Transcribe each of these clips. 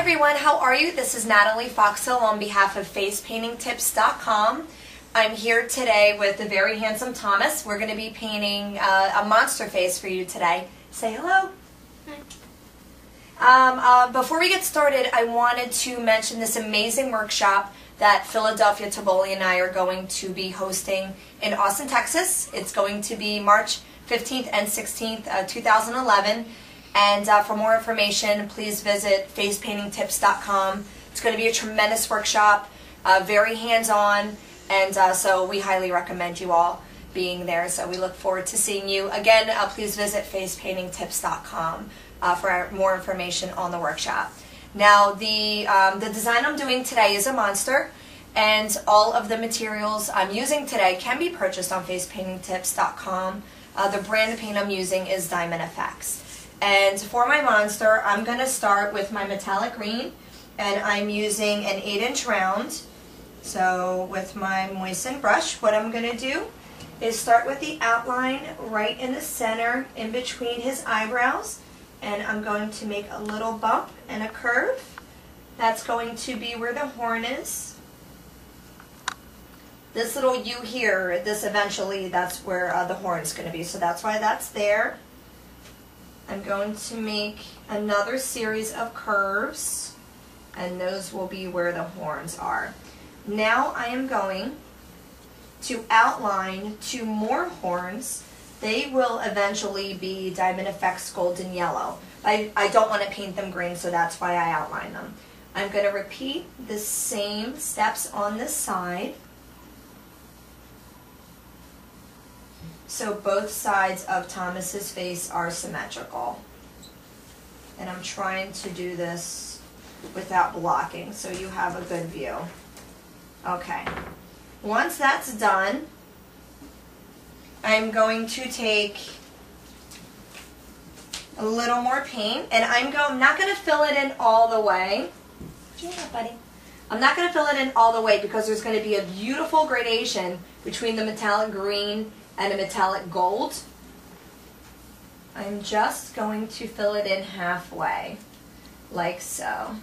everyone, how are you? This is Natalie Foxhill on behalf of facepaintingtips.com. I'm here today with the very handsome Thomas. We're going to be painting a monster face for you today. Say hello. Hi. Before we get started, I wanted to mention this amazing workshop that Philadelphia Taboli and I are going to be hosting in Austin, Texas. It's going to be March 15th and 16th, 2011. And for more information, please visit facepaintingtips.com. It's going to be a tremendous workshop, very hands-on, and so we highly recommend you all being there. So we look forward to seeing you. Again, please visit facepaintingtips.com for more information on the workshop. Now, the design I'm doing today is a monster, and all of the materials I'm using today can be purchased on facepaintingtips.com. The brand of paint I'm using is Diamond FX. And for my monster, I'm going to start with my metallic green, and I'm using an 8-inch round. So with my moistened brush, what I'm going to do is start with the outline right in the center in between his eyebrows, and I'm going to make a little bump and a curve. That's going to be where the horn is. This little U here, eventually, that's where the horn is going to be, so that's why that's there. I'm going to make another series of curves, and those will be where the horns are. Now I am going to outline 2 more horns. They will eventually be Diamond FX Golden Yellow. I don't want to paint them green, so that's why I outline them. I'm going to repeat the same steps on this side. So both sides of Thomas's face are symmetrical. And I'm trying to do this without blocking so you have a good view. Okay. Once that's done, I'm going to take a little more paint, and I'm not going to fill it in all the way. Yeah, buddy. I'm not going to fill it in all the way because there's going to be a beautiful gradation between the metallic green and a metallic gold. I'm just going to fill it in halfway, like so.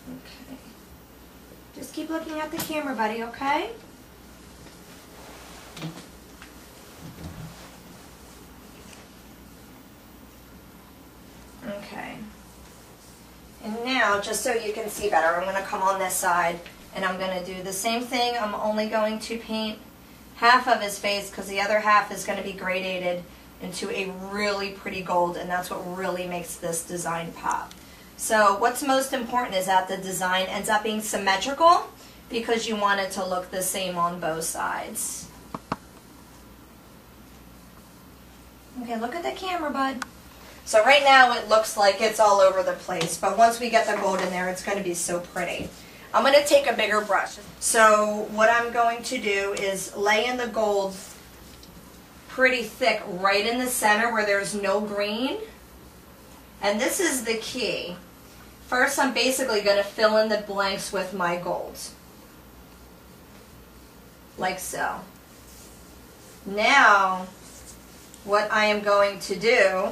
Okay. Just keep looking at the camera, buddy, okay? Okay, and now, just so you can see better, I'm going to come on this side, and I'm going to do the same thing. I'm only going to paint half of his face because the other half is going to be gradated into a really pretty gold, and that's what really makes this design pop. So what's most important is that the design ends up being symmetrical because you want it to look the same on both sides. Okay, look at the camera, bud. So right now it looks like it's all over the place, but once we get the gold in there, it's going to be so pretty. I'm going to take a bigger brush. So what I'm going to do is lay in the gold pretty thick right in the center where there's no green. And this is the key. First, I'm basically going to fill in the blanks with my gold. Like so. Now, what I am going to do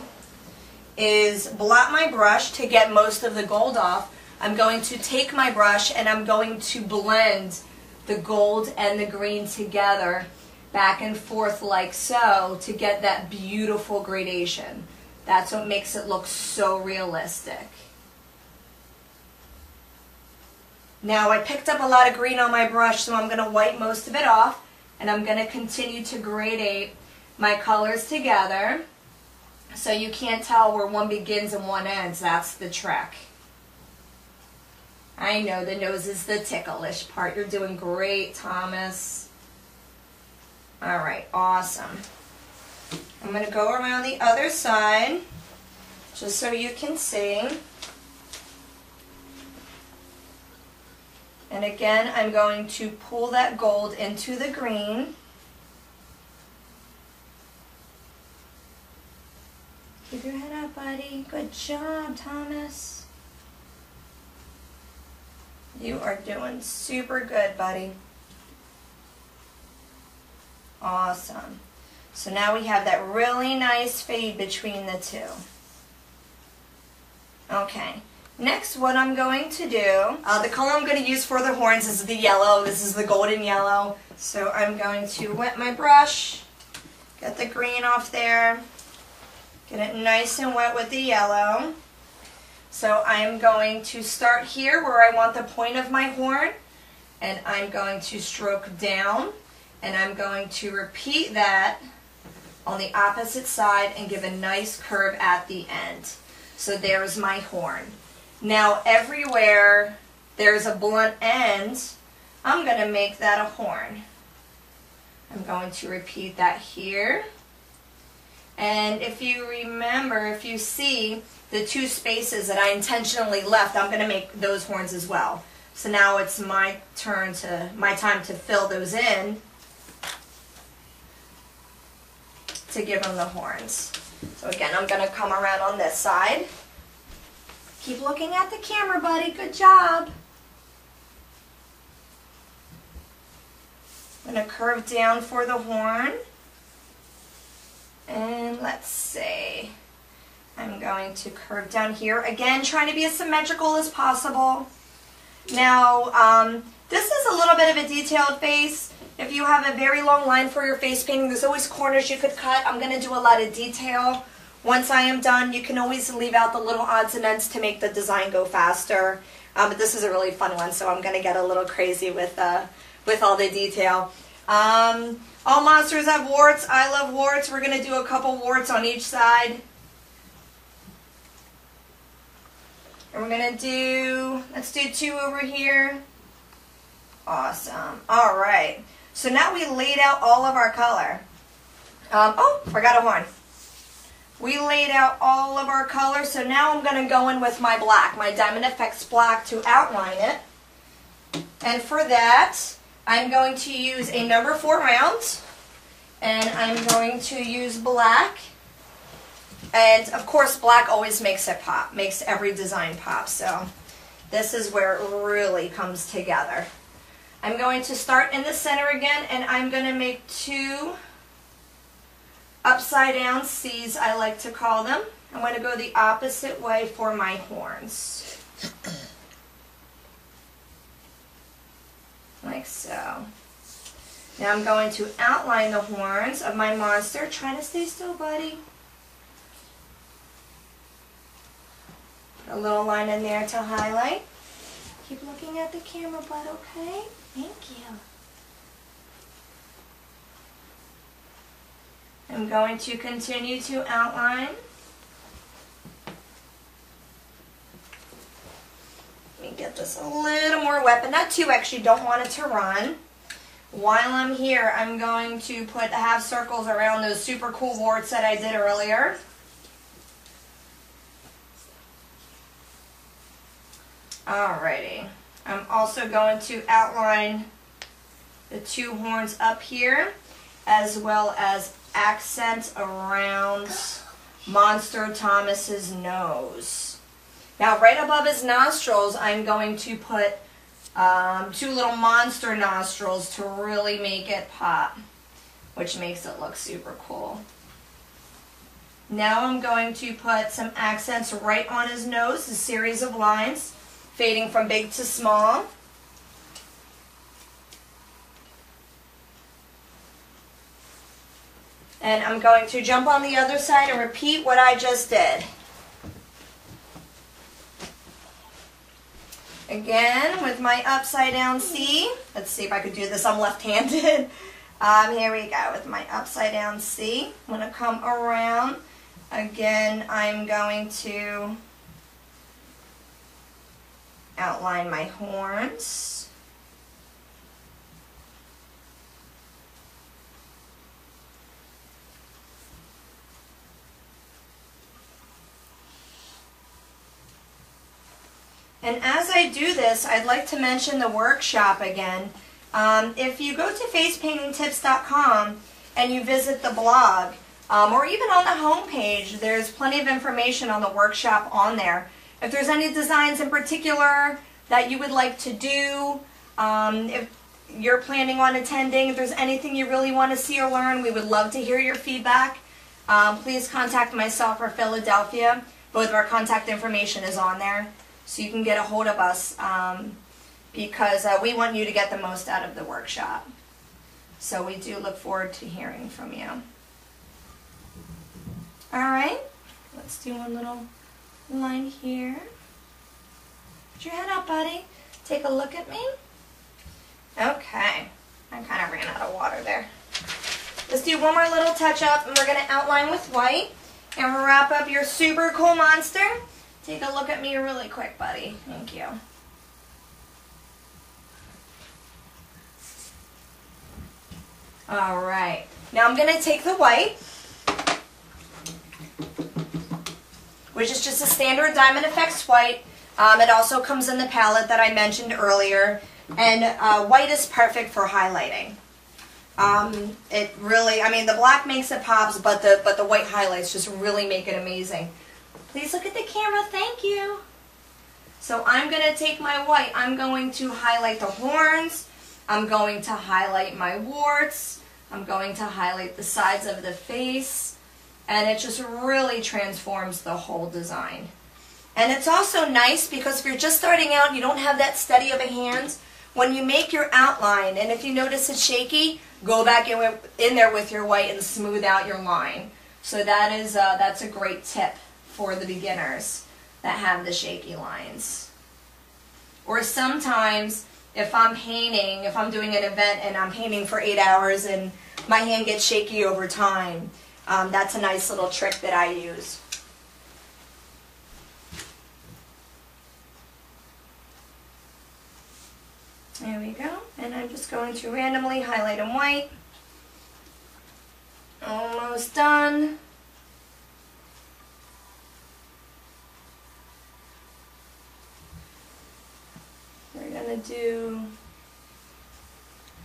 is blot my brush to get most of the gold off. I'm going to take my brush and I'm going to blend the gold and the green together back and forth like so to get that beautiful gradation. That's what makes it look so realistic. Now I picked up a lot of green on my brush, so I'm going to wipe most of it off, and I'm going to continue to gradate my colors together. So you can't tell where one begins and one ends. That's the trick. I know the nose is the ticklish part. You're doing great, Thomas. All right, awesome. I'm going to go around the other side just so you can see. And again, I'm going to pull that gold into the green. Keep your head up, buddy. Good job, Thomas. You are doing super good, buddy. Awesome. So now we have that really nice fade between the two. Okay. Next, what I'm going to do, the color I'm going to use for the horns is the yellow. This is the golden yellow. So I'm going to wet my brush, get the green off there, get it nice and wet with the yellow. So I'm going to start here where I want the point of my horn, and I'm going to stroke down, and I'm going to repeat that on the opposite side and give a nice curve at the end. So there's my horn. Now everywhere there's a blunt end, I'm going to make that a horn. I'm going to repeat that here. And if you remember, if you see the two spaces that I intentionally left, I'm going to make those horns as well. So now it's my time to fill those in to give them the horns. So again, I'm going to come around on this side. Keep looking at the camera, buddy. Good job. I'm going to curve down for the horn. And let's see. I'm going to curve down here. Again, trying to be as symmetrical as possible. Now, this is a little bit of a detailed face. If you have a very long line for your face painting, there's always corners you could cut. I'm going to do a lot of detail. Once I am done, you can always leave out the little odds and ends to make the design go faster. But this is a really fun one, so I'm going to get a little crazy with all the detail. All monsters have warts. I love warts. We're going to do a couple warts on each side. And we're going to do, let's do 2 over here. Awesome. All right. So now we laid out all of our color. Oh, forgot a horn. We laid out all of our color, so now I'm going to go in with my black, my Diamond FX black, to outline it. And for that, I'm going to use a number 4 round, and I'm going to use black. And of course, black always makes it pop, makes every design pop. So this is where it really comes together. I'm going to start in the center again, and I'm going to make 2 upside down C's, I like to call them. I'm going to go the opposite way for my horns. Like so. Now I'm going to outline the horns of my monster. Try to stay still, buddy. Put a little line in there to highlight. Keep looking at the camera, bud, okay? Thank you. I'm going to continue to outline. Let me get this a little more wet, but not too wet. You don't want it to run. While I'm here, I'm going to put half circles around those super cool warts that I did earlier. Alrighty. I'm also going to outline the 2 horns up here, as well as accent around Monster Thomas's nose. Now, right above his nostrils, I'm going to put 2 little monster nostrils to really make it pop, which makes it look super cool. Now I'm going to put some accents right on his nose, a series of lines, fading from big to small. And I'm going to jump on the other side and repeat what I just did. Again, with my upside down C. Let's see if I could do this. I'm left-handed. Here we go with my upside down C. I'm going to come around. Again, I'm going to outline my horns. And as I do this, I'd like to mention the workshop again. If you go to facepaintingtips.com and you visit the blog, or even on the home page, there's plenty of information on the workshop on there. If there's any designs in particular that you would like to do. If you're planning on attending, if there's anything you really want to see or learn, we would love to hear your feedback. Please contact myself or Philadelphia. Both of our contact information is on there, so you can get a hold of us because we want you to get the most out of the workshop. So we do look forward to hearing from you. All right, let's do one little line here. Put your head up, buddy. Take a look at me. Okay, I kind of ran out of water there. Let's do one more little touch up, and we're going to outline with white and wrap up your super cool monster. Take a look at me really quick, buddy. Thank you. All right, now I'm going to take the white, which is just a standard Diamond Effects white. It also comes in the palette that I mentioned earlier, and white is perfect for highlighting. It really, I mean, the black makes it pops, but the white highlights just really make it amazing. Please look at the camera, thank you. So I'm going to take my white, I'm going to highlight the horns, I'm going to highlight my warts, I'm going to highlight the sides of the face, and it just really transforms the whole design. And it's also nice because if you're just starting out and you don't have that steady of a hand, when you make your outline, and if you notice it's shaky, go back in there with your white and smooth out your line. So that is that's a great tip for the beginners that have the shaky lines. Or sometimes if I'm painting, if I'm doing an event and I'm painting for 8 hours and my hand gets shaky over time, that's a nice little trick that I use. There we go, and I'm just going to randomly highlight in white. Almost done. We're going to do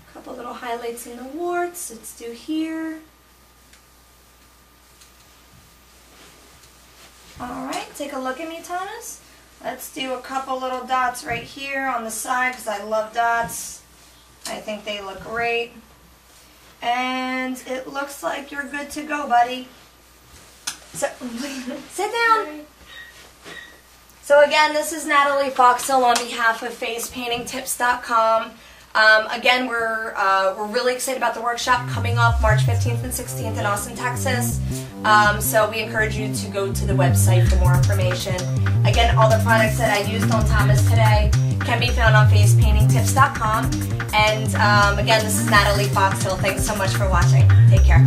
a couple little highlights in the warts. Let's do here. Alright, take a look at me, Thomas. Let's do a couple little dots right here on the side because I love dots. I think they look great. And it looks like you're good to go, buddy. So, sit down. So again, this is Natalie Foxhill on behalf of FacePaintingTips.com. Again, we're really excited about the workshop coming up March 15th and 16th in Austin, Texas. So we encourage you to go to the website for more information. Again, all the products that I used on Thomas today can be found on FacePaintingTips.com. And again, this is Natalie Foxhill. Thanks so much for watching. Take care.